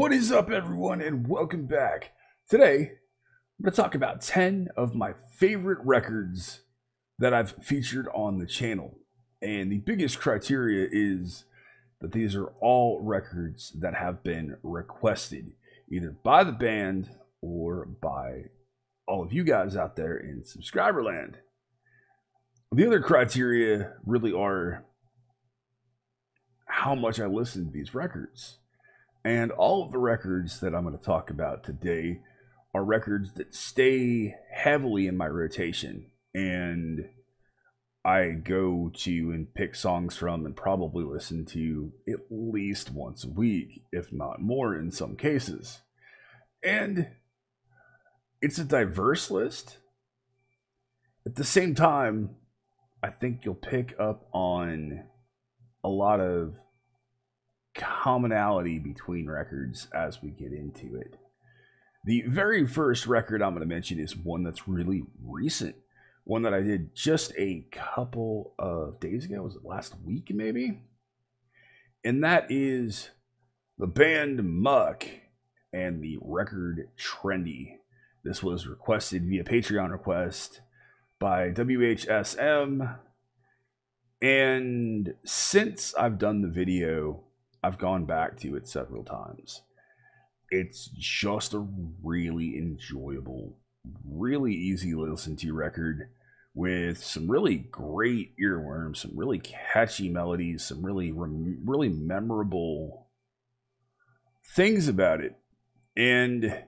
What is up, everyone, and welcome back. Today, I'm going to talk about 10 of my favorite records that I've featured on the channel. And the biggest criteria is that these are all records that have been requested, either by the band or by all of you guys out there in subscriber land. The other criteria really are how much I listen to these records. And all of the records that I'm going to talk about today are records that stay heavily in my rotation. And I go to and pick songs from and probably listen to at least once a week, if not more in some cases. And it's a diverse list. At the same time, I think you'll pick up on a lot of commonality between records as we get into it. The very first record I'm going to mention is one that's really recent, one that I did just a couple of days ago. Was it last week maybe? And that is the band MUCC and the record Trendy. This was requested via Patreon request by WHSM, and since I've done the video, I've gone back to it several times. It's just a really enjoyable, really easy to listen to record with some really great earworms, some really catchy melodies, some really memorable things about it. And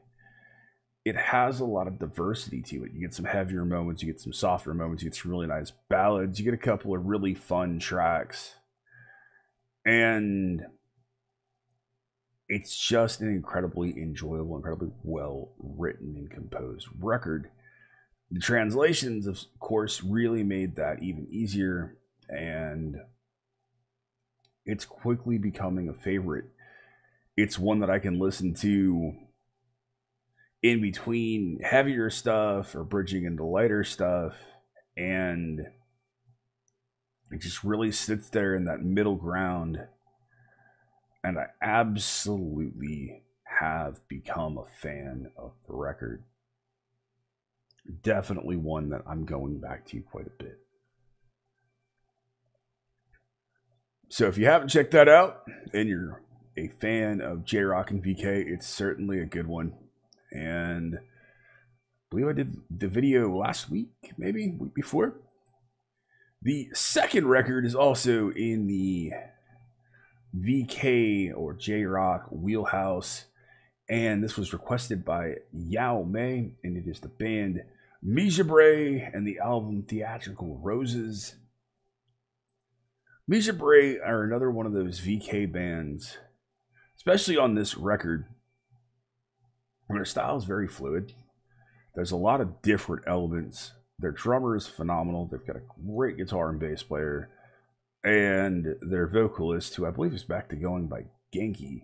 it has a lot of diversity to it. You get some heavier moments, you get some softer moments, you get some really nice ballads, you get a couple of really fun tracks. And it's just an incredibly enjoyable, incredibly well written and composed record. The translations, of course, really made that even easier, and it's quickly becoming a favorite. It's one that I can listen to in between heavier stuff or bridging into lighter stuff, and it just really sits there in that middle ground. And I absolutely have become a fan of the record. Definitely one that I'm going back to quite a bit. So if you haven't checked that out and you're a fan of J-Rock and VK, it's certainly a good one. And I believe I did the video last week, maybe week before. The second record is also in the VK or J-Rock wheelhouse, and this was requested by Yao Mei, and it is the band Mejibray and the album Theatrical Roses. Mejibray are another one of those VK bands, especially on this record. Their style is very fluid. There's a lot of different elements. Their drummer is phenomenal. They've got a great guitar and bass player. And their vocalist, who I believe is back to going by Genki,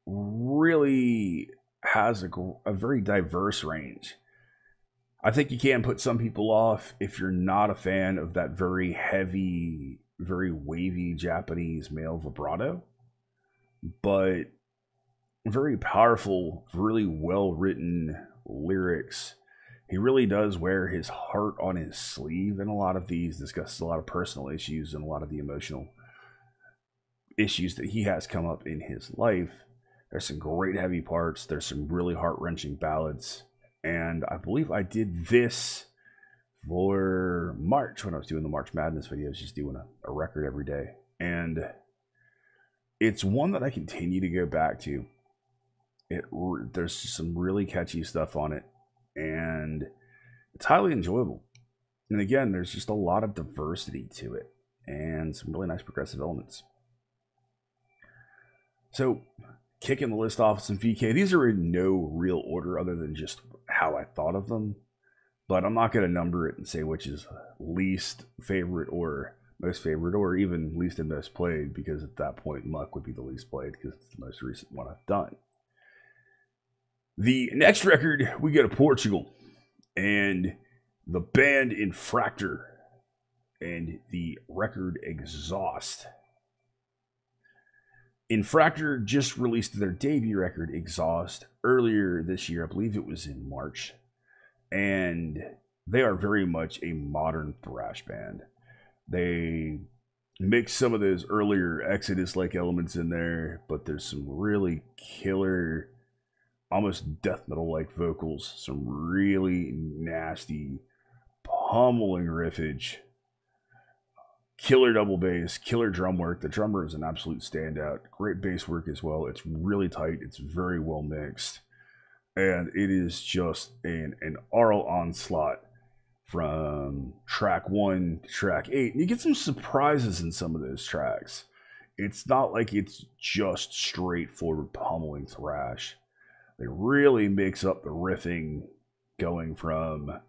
really has a very diverse range. I think you can put some people off if you're not a fan of that very heavy, very wavy Japanese male vibrato. But very powerful, really well-written lyrics. He really does wear his heart on his sleeve in a lot of these, discusses a lot of personal issues and a lot of the emotional issues that he has come up in his life. There's some great heavy parts. There's some really heart-wrenching ballads. And I believe I did this for March when I was doing the March Madness videos, just doing a record every day. And it's one that I continue to go back to. There's some really catchy stuff on it, and it's highly enjoyable. And again, there's just a lot of diversity to it and some really nice progressive elements. So, kicking the list off with some VK. These are in no real order other than just how I thought of them, but I'm not going to number it and say which is least favorite or most favorite or even least and most played, because at that point MUCC would be the least played because it's the most recent one I've done. The next record, we go to Portugal, and the band Infraktor and the record Exhaust. Infraktor just released their debut record, Exhaust, earlier this year. I believe it was in March. And they are very much a modern thrash band. They mix some of those earlier Exodus-like elements in there, but there's some really killer, almost death metal-like vocals, some really nasty, pummeling riffage, killer double bass, killer drum work. The drummer is an absolute standout. Great bass work as well. It's really tight. It's very well mixed. And it is just an aural onslaught from track 1 to track 8. And you get some surprises in some of those tracks. It's not like it's just straightforward pummeling thrash. They really mix up the riffing, going from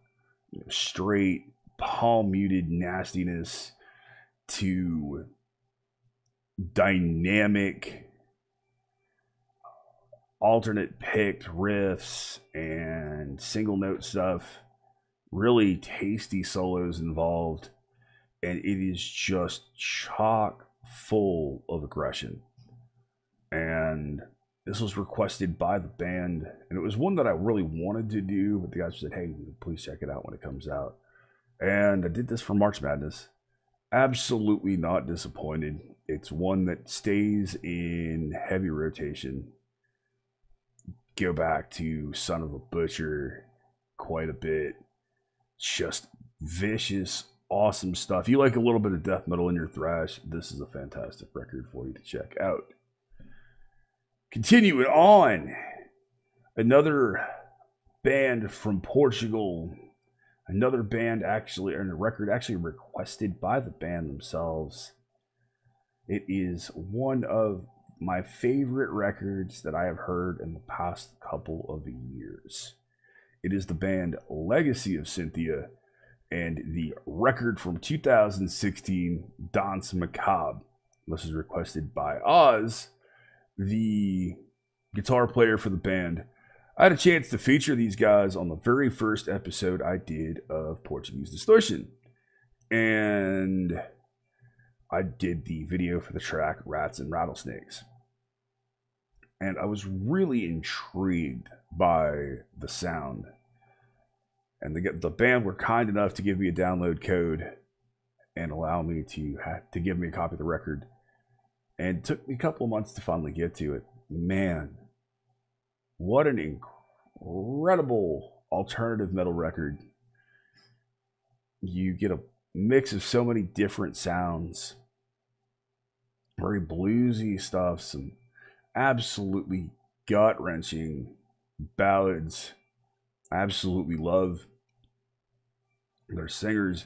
straight palm muted nastiness to dynamic alternate picked riffs and single note stuff, really tasty solos involved, and it is just chock full of aggression. And this was requested by the band, and it was one that I really wanted to do, but the guys said, hey, please check it out when it comes out. And I did this for March Madness. Absolutely not disappointed. It's one that stays in heavy rotation. Go back to Son of a Butcher quite a bit. Just vicious, awesome stuff. You like a little bit of death metal in your thrash, this is a fantastic record for you to check out. Continuing on, another band from Portugal. Another band actually, or a record actually requested by the band themselves. It is one of my favorite records that I have heard in the past couple of years. It is the band Legacy of Cynthia and the record from 2016, Danse Macabre. This is requested by Oz, the guitar player for the band. I had a chance to feature these guys on the very first episode I did of Portuguese Distortion. And I did the video for the track Rats and Rattlesnakes. And I was really intrigued by the sound. And the band were kind enough to give me a download code and allow me to give me a copy of the record. And it took me a couple of months to finally get to it. Man, what an incredible alternative metal record. You get a mix of so many different sounds. Very bluesy stuff, some absolutely gut-wrenching ballads. I absolutely love their singer's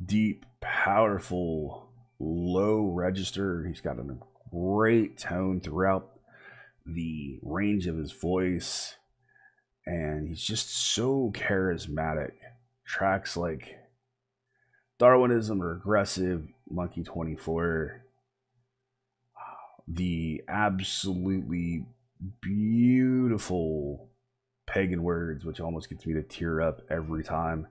deep, powerful, low register. He's got a great tone throughout the range of his voice, and he's just so charismatic. Tracks like Darwinism or Aggressive, Monkey 24, the absolutely beautiful Pagan Words, which almost gets me to tear up every time.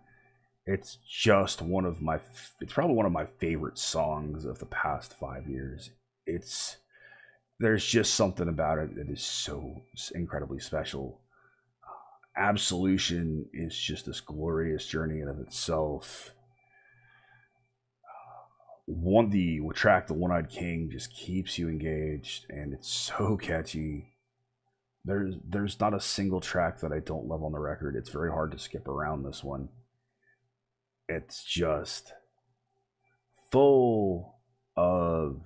It's just it's probably one of my favorite songs of the past 5 years. There's just something about it that is so incredibly special. Absolution is just this glorious journey in of itself. The track, The One-Eyed King, just keeps you engaged, and it's so catchy. There's not a single track that I don't love on the record. It's very hard to skip around this one. It's just full of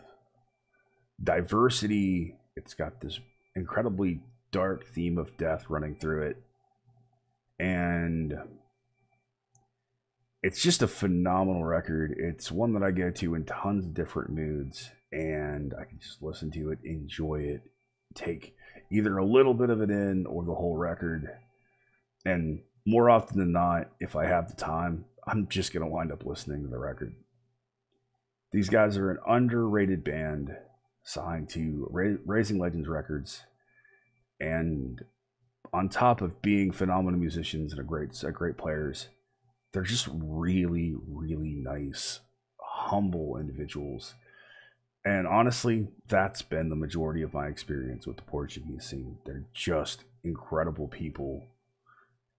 diversity. It's got this incredibly dark theme of death running through it, and it's just a phenomenal record. It's one that I go to in tons of different moods, and I can just listen to it, enjoy it, take either a little bit of it in or the whole record. And more often than not, if I have the time, I'm just going to wind up listening to the record. These guys are an underrated band signed to Raising Legends Records, and on top of being phenomenal musicians and great players, they're just really, really nice, humble individuals. And honestly, that's been the majority of my experience with the Portuguese scene. They're just incredible people.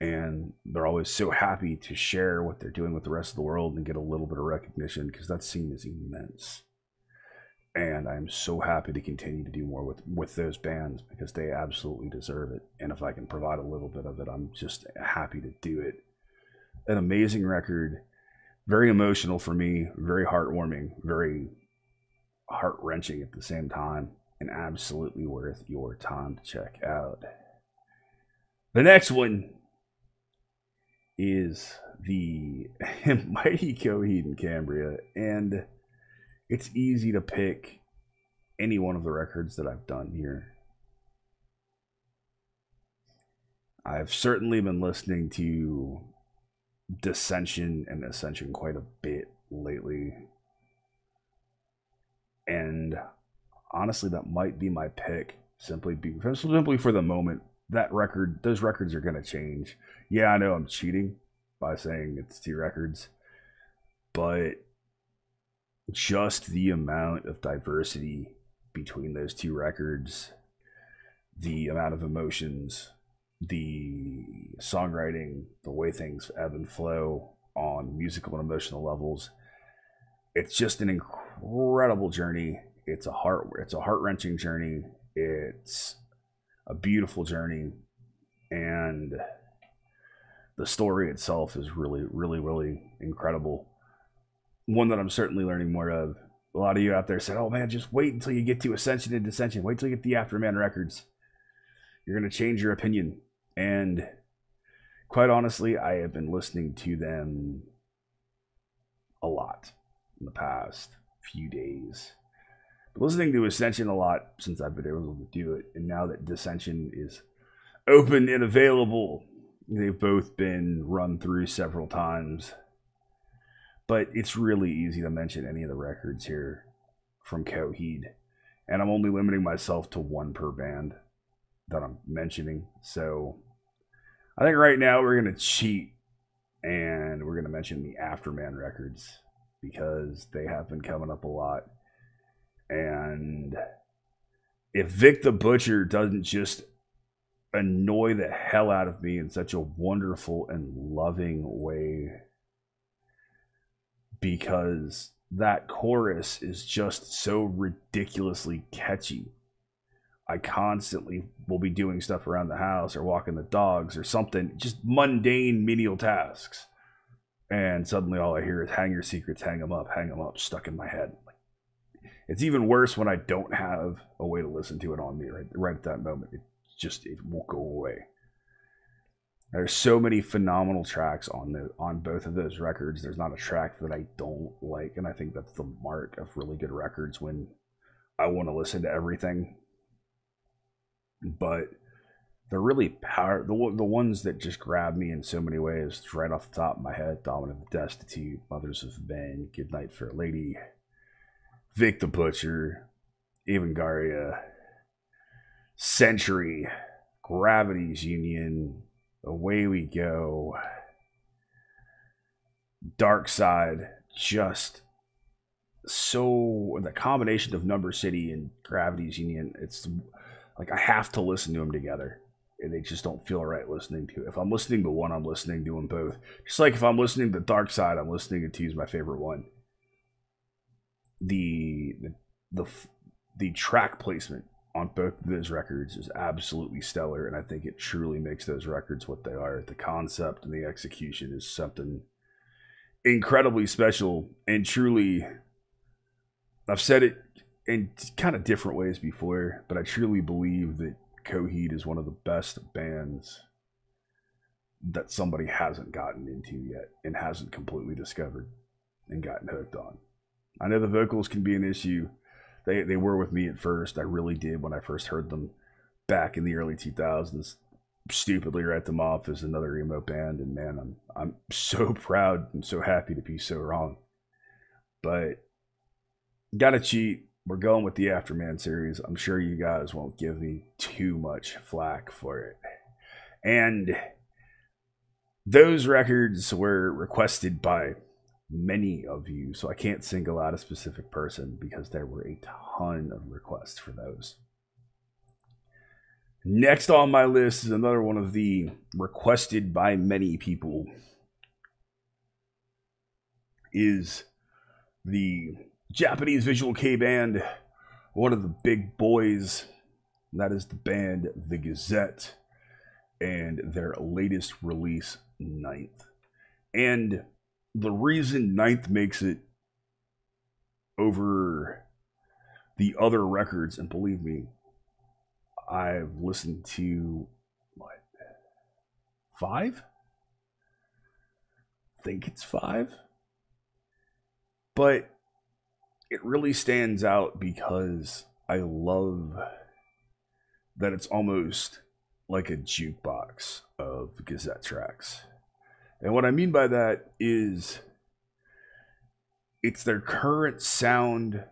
And they're always so happy to share what they're doing with the rest of the world and get a little bit of recognition, because that scene is immense. And I'm so happy to continue to do more with those bands, because they absolutely deserve it. And if I can provide a little bit of it, I'm just happy to do it. An amazing record, very emotional for me, very heartwarming, very heart-wrenching at the same time, and absolutely worth your time to check out. The next one is the mighty Coheed and Cambria, and it's easy to pick any one of the records that I've done here. I've certainly been listening to Dissension and Ascension quite a bit lately, and honestly, that might be my pick, simply for the moment. Those records are going to change. Yeah, I know I'm cheating by saying it's 2 records, but just the amount of diversity between those 2 records, the amount of emotions, the songwriting, the way things ebb and flow on musical and emotional levels, it's just an incredible journey. It's a heart-wrenching journey. It's a beautiful journey, and the story itself is really, really, really incredible. One that I'm certainly learning more of. A lot of you out there said, "Oh man, just wait until you get to Ascension and Dissension. Wait till you get the Afterman records. You're going to change your opinion." And quite honestly, I have been listening to them a lot in the past few days. But listening to Ascension a lot since I've been able to do it, and now that Dissension is open and available, they've both been run through several times. But it's really easy to mention any of the records here from Coheed, and I'm only limiting myself to 1 per band that I'm mentioning. So I think right now we're going to cheat, and we're going to mention the Afterman records, because they have been coming up a lot. And if Vic the Butcher doesn't just annoy the hell out of me in such a wonderful and loving way, because that chorus is just so ridiculously catchy. I constantly will be doing stuff around the house or walking the dogs or something, just mundane menial tasks, and suddenly all I hear is "hang your secrets, hang them up," stuck in my head. It's even worse when I don't have a way to listen to it on me right at that moment. It won't go away. There's so many phenomenal tracks on both of those records. There's not a track that I don't like, and I think that's the mark of really good records, when I want to listen to everything. But they're really the ones that just grab me in so many ways, right off the top of my head: Dominant of Destitute, Mothers of Men, Goodnight Fair Lady, Vic the Butcher, Evangaria, Century, Gravity's Union, Away We Go, Dark Side. Just so, the combination of Number City and Gravity's Union, it's like I have to listen to them together, and they just don't feel right listening to. If I'm listening to one, I'm listening to them both. Just like if I'm listening to Dark Side, I'm listening to Two's my favorite one. The track placement on both of those records is absolutely stellar, and I think it truly makes those records what they are. The concept and the execution is something incredibly special, and truly, I've said it in kind of different ways before, but I truly believe that Coheed is one of the best bands that somebody hasn't gotten into yet and hasn't completely discovered and gotten hooked on. I know the vocals can be an issue. They were with me at first. I really did when I first heard them back in the early 2000s. Stupidly write them off as another emo band, and man, I'm so proud and so happy to be so wrong. But gotta cheat. We're going with the Afterman series. I'm sure you guys won't give me too much flack for it. And those records were requested by many of you, so I can't single out a specific person because there were a ton of requests for those. Next on my list is another one of the requested by many people, is the Japanese visual K band, one of the big boys. That is the band The Gazette and their latest release, Ninth. And the reason Ninth makes it over the other records, and believe me, I've listened to, what, 5? I think it's 5. But it really stands out because I love that it's almost like a jukebox of Gazette tracks. And what I mean by that is it's their current sound,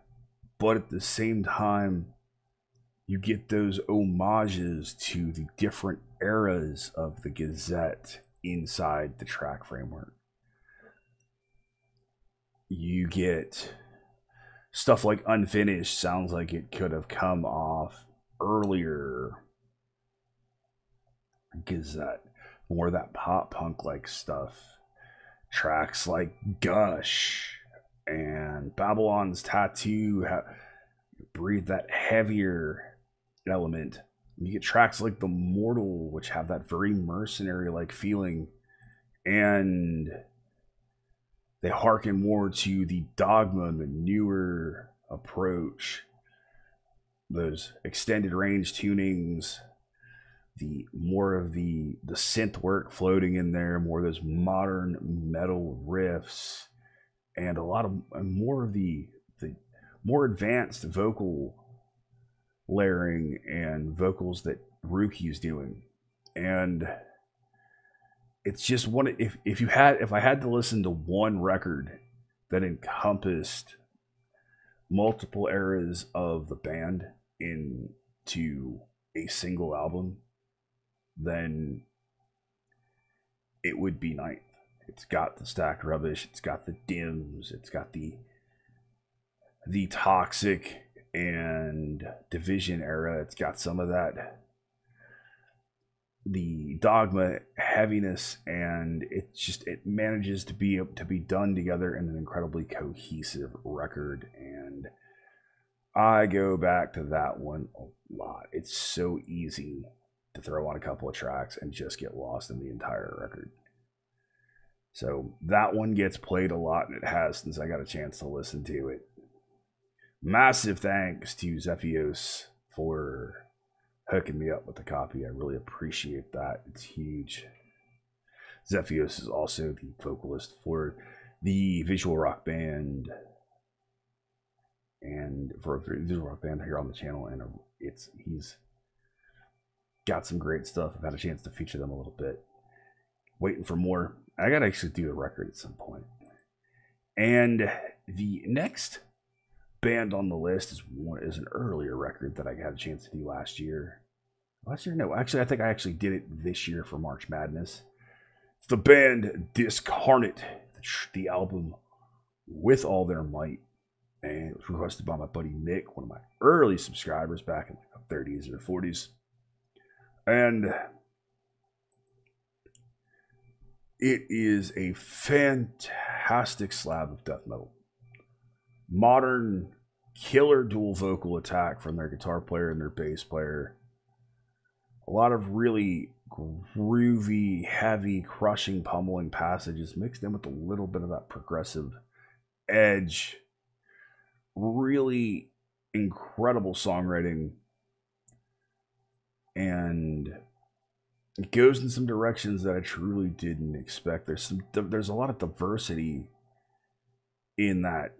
but at the same time, you get those homages to the different eras of the Gazette inside the track framework. You get stuff like Unfinished, sounds like it could have come off earlier Gazette. More that pop punk like stuff. Tracks like Gush and Babylon's Tattoo breathe that heavier element. You get tracks like The Mortal, which have that very mercenary like feeling, and they hearken more to the Dogma and the newer approach. Those extended range tunings, the more of the synth work floating in there, more of those modern metal riffs, and a lot of more of the more advanced vocal layering and vocals that Ruki's doing. And it's just one, if I had to listen to one record that encompassed multiple eras of the band into a single album, then it would be Ninth. It's got the Stacked Rubbish, it's got the Dims, it's got the Toxic and Division era, it's got some of that, the Dogma heaviness, and it manages to be done together in an incredibly cohesive record. And I go back to that one a lot. It's so easy to throw on a couple of tracks and just get lost in the entire record. So that one gets played a lot, and it has since I got a chance to listen to it. Massive thanks to Zephios for hooking me up with the copy. I really appreciate that. It's huge. Zephios is also the vocalist for the visual rock band, and for a visual rock band here on the channel, and he's got some great stuff. I've had a chance to feature them a little bit. Waiting for more. I gotta actually do the record at some point. And the next band on the list is an earlier record that I had a chance to do last year. No, actually, I think I actually did it this year for March Madness. It's the band Dyscarnate, the album With All Their Might, and it was requested by my buddy Nick, one of my early subscribers back in the 30s or 40s. And it is a fantastic slab of death metal. Modern killer dual vocal attack from their guitar player and their bass player. A lot of really groovy, heavy, crushing, pummeling passages mixed in with a little bit of that progressive edge. Really incredible songwriting. And it goes in some directions that I truly didn't expect. There's a lot of diversity in that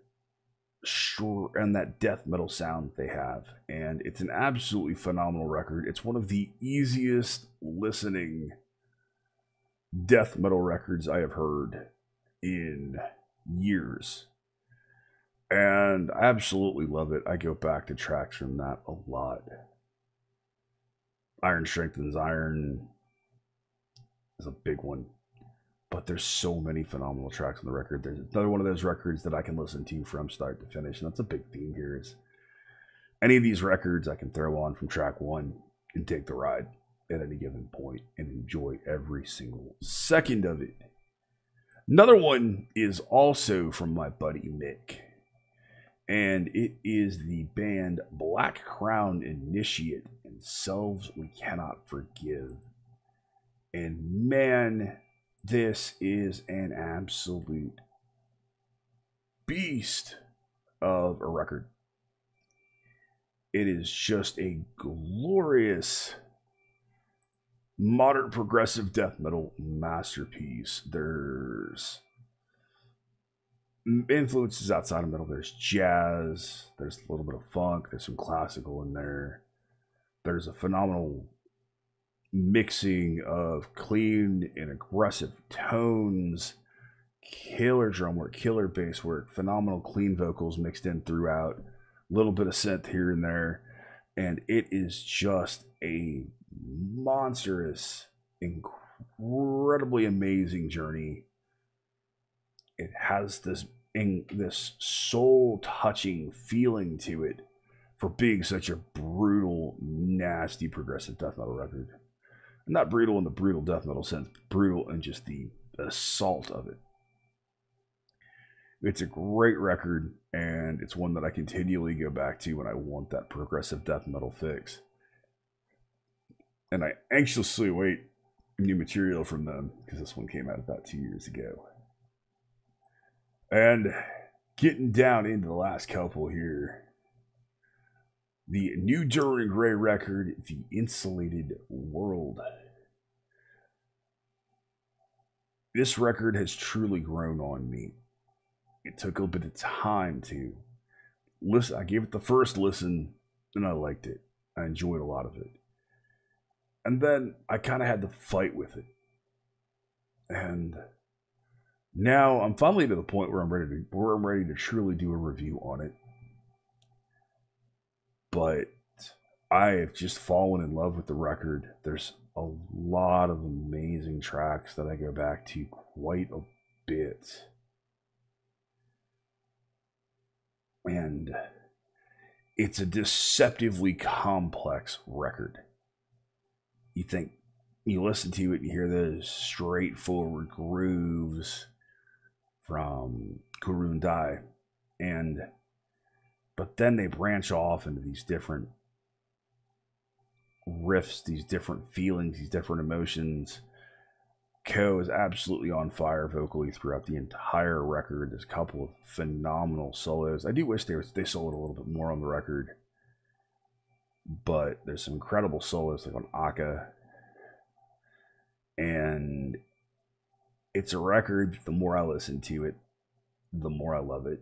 death metal sound they have, and it's an absolutely phenomenal record. It's one of the easiest listening death metal records I have heard in years, and I absolutely love it. I go back to tracks from that a lot. Iron Strengthens Iron is a big one. but there's so many phenomenal tracks on the record. There's another one of those records that I can listen to from start to finish, and that's a big theme here. Is any of these records I can throw on from track one and take the ride at any given point and enjoy every single second of it. Another one is also from my buddy Mick, and it is the band Black Crown Initiate and Selves We Cannot Forgive. And man, this is an absolute beast of a record. It is just a glorious modern progressive death metal masterpiece. There's influences outside of metal. There's jazz, there's a little bit of funk, there's some classical in there. There's a phenomenal mixing of clean and aggressive tones, killer drum work, killer bass work, phenomenal clean vocals mixed in throughout, a little bit of synth here and there, and it is just a monstrous, incredibly amazing journey. It has this soul-touching feeling to it for being such a brutal, nasty progressive death metal record. Not brutal in the brutal death metal sense, brutal in just the assault of it. It's a great record, and it's one that I continually go back to when I want that progressive death metal fix. And I anxiously await new material from them, because this one came out about 2 years ago. And getting down into the last couple here, the new Dorian Gray record, The Insulated World. This record has truly grown on me. It took a little bit of time to listen. I gave it the first listen, and I liked it. I enjoyed a lot of it. And then I kind of had to fight with it. And now I'm finally to the point where I'm ready to truly do a review on it. But I have just fallen in love with the record. There's a lot of amazing tracks that I go back to quite a bit. And it's a deceptively complex record. You listen to it and you hear those straightforward grooves from Kurun Dai, but then they branch off into these different riffs, these different feelings, these different emotions. Ko is absolutely on fire vocally throughout the entire record. There's a couple of phenomenal solos. I do wish they soloed a little bit more on the record, but there's some incredible solos like on Aka. And it's a record, the more I listen to it, the more I love it.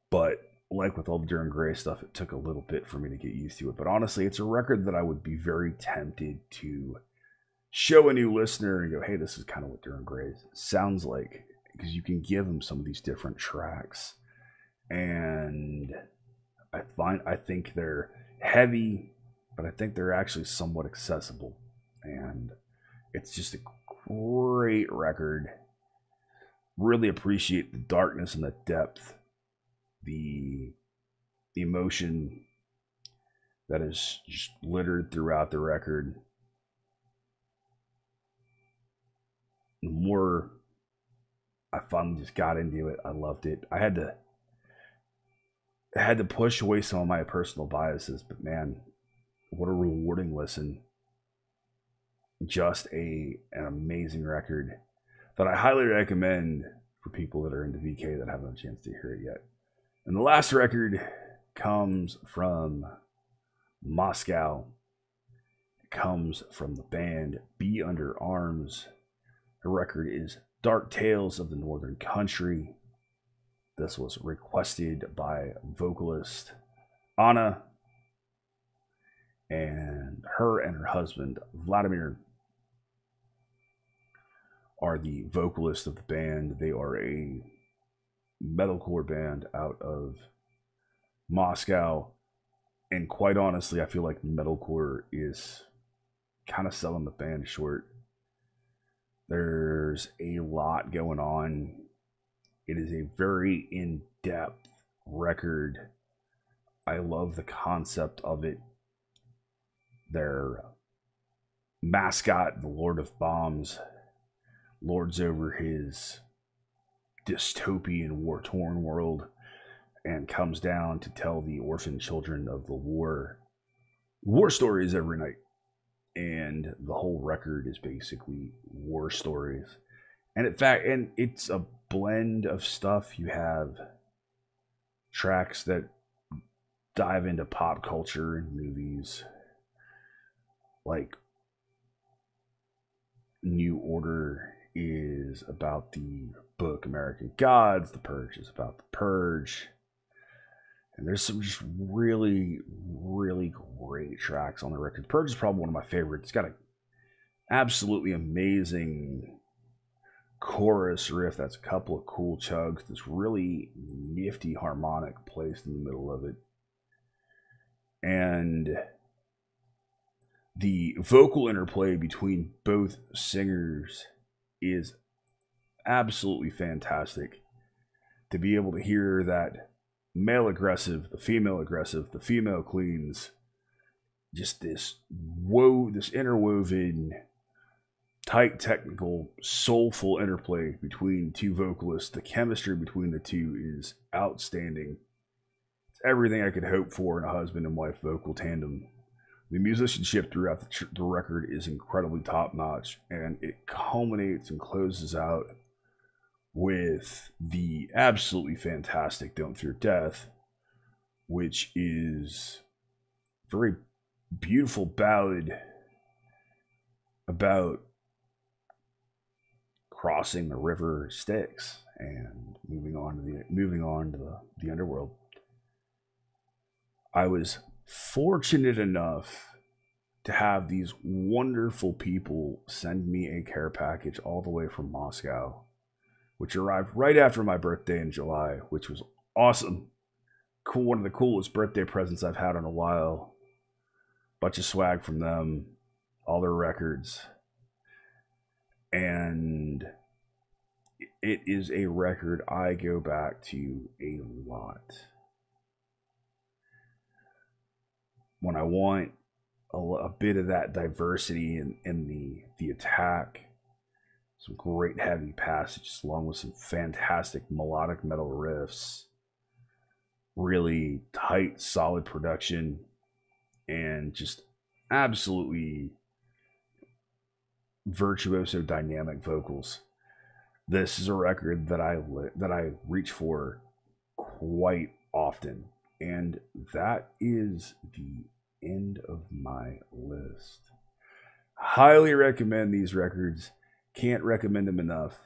But like with all the Dorian Gray stuff, it took a little bit for me to get used to it. But honestly, it's a record that I would be very tempted to show a new listener and go, hey, this is kind of what Dorian Gray sounds like. Because you can give them some of these different tracks. And I think they're heavy, but I think they're actually somewhat accessible. And it's just a great record. Really appreciate the darkness and the depth, the emotion that is just littered throughout the record. The more I finally just got into it, I loved it. I had to push away some of my personal biases, but man, what a rewarding listen. Just an amazing record that I highly recommend for people that are into VK that haven't had a chance to hear it yet. And the last record comes from Moscow. It comes from the band Be Under Arms. The record is Dark Tales of the Northern Country. This was requested by vocalist Anna, and her husband Vladimir are the vocalists of the band. They are a metalcore band out of Moscow, and quite honestly, I feel like metalcore is kind of selling the band short. There's a lot going on. It is a very in-depth record. I love the concept of it. Their mascot, the Lord of Bombs, lords over his dystopian, war-torn world and comes down to tell the orphan children of the war stories every night. And the whole record is basically war stories. And in fact, and it's a blend of stuff. You have tracks that dive into pop culture and movies, like New Order is about the book American Gods. The Purge is about the Purge. And there's some just really, really great tracks on the record. Purge is probably one of my favorites. It's got an absolutely amazing chorus riff that's a couple of cool chugs. This really nifty harmonic placed in the middle of it. And the vocal interplay between both singers is absolutely fantastic. To be able to hear that male aggressive, the female cleans, just this interwoven, tight, technical, soulful interplay between two vocalists. The chemistry between the two is outstanding. It's everything I could hope for in a husband and wife vocal tandem. The musicianship throughout the record is incredibly top-notch, and it culminates and closes out with the absolutely fantastic Don't Fear Death, which is a very beautiful ballad about crossing the river Styx and moving on to the underworld. I was fortunate enough to have these wonderful people send me a care package all the way from Moscow, which arrived right after my birthday in July, which was awesome. Cool, one of the coolest birthday presents I've had in a while. Bunch of swag from them, all their records. And it is a record I go back to a lot. When I want a bit of that diversity in the attack, some great heavy passages along with some fantastic melodic metal riffs, really tight, solid production, and just absolutely virtuoso dynamic vocals. This is a record that I reach for quite often, and that is the end of my list. Highly recommend these records. Can't recommend them enough.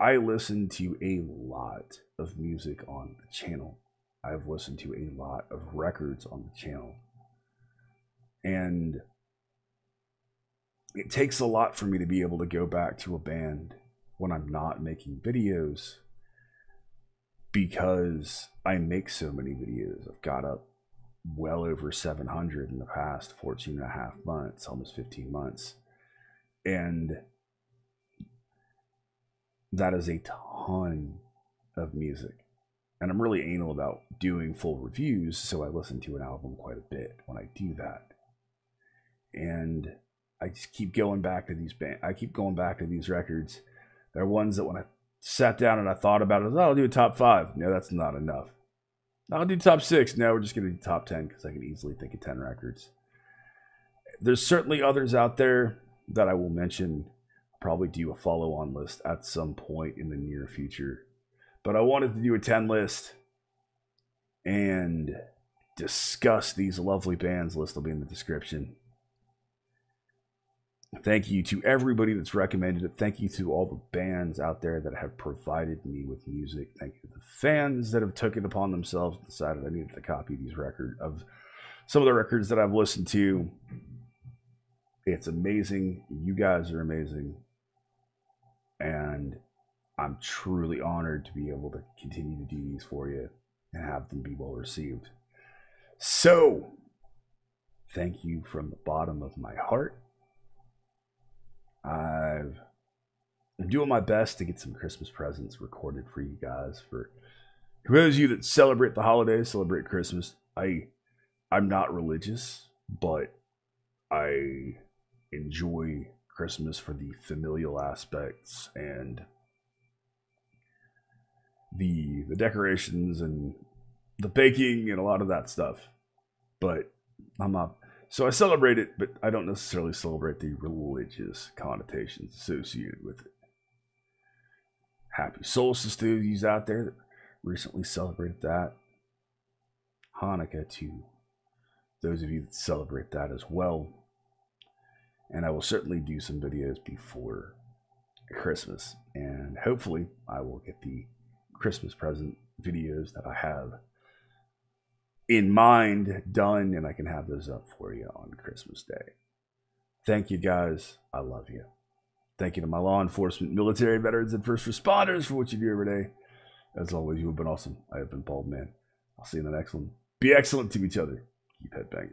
I listen to a lot of music on the channel. I've listened to a lot of records on the channel. And it takes a lot for me to be able to go back to a band when I'm not making videos, because I make so many videos. I've got up well over 700 in the past 14 and a half months, almost 15 months. And that is a ton of music. And I'm really anal about doing full reviews, so I listen to an album quite a bit when I do that. And I just keep going back to these records. They're ones that when I sat down and I thought about it, I'll do a top 5. No, that's not enough. I'll do top 6. No, we're just going to do top 10 because I can easily think of 10 records. There's certainly others out there that I will mention. I'll probably do a follow-on list at some point in the near future. But I wanted to do a 10 list and discuss these lovely bands. List will be in the description. Thank you to everybody that's recommended it. Thank you to all the bands out there that have provided me with music. Thank you to the fans that have took it upon themselves and decided I needed to copy these records of some of the records that I've listened to. It's amazing. You guys are amazing. And I'm truly honored to be able to continue to do these for you and have them be well received. So, thank you from the bottom of my heart. I've I'm doing my best to get some Christmas presents recorded for you guys. For those of you that celebrate the holidays, celebrate Christmas. I'm not religious, but I enjoy Christmas for the familial aspects and the decorations and the baking and a lot of that stuff. But I'm not. So I celebrate it, but I don't necessarily celebrate the religious connotations associated with it. Happy solstice to you out there that recently celebrated that. Hanukkah to those of you that celebrate that as well. And I will certainly do some videos before Christmas. And hopefully I will get the Christmas present videos that I have in mind done, and I can have those up for you on Christmas Day. Thank you guys. I love you. Thank you to my law enforcement, military, veterans, and first responders for what you do every day. As always, you have been awesome. I have been Baldman. I'll see you in the next one. Be excellent to each other. Keep headbanging.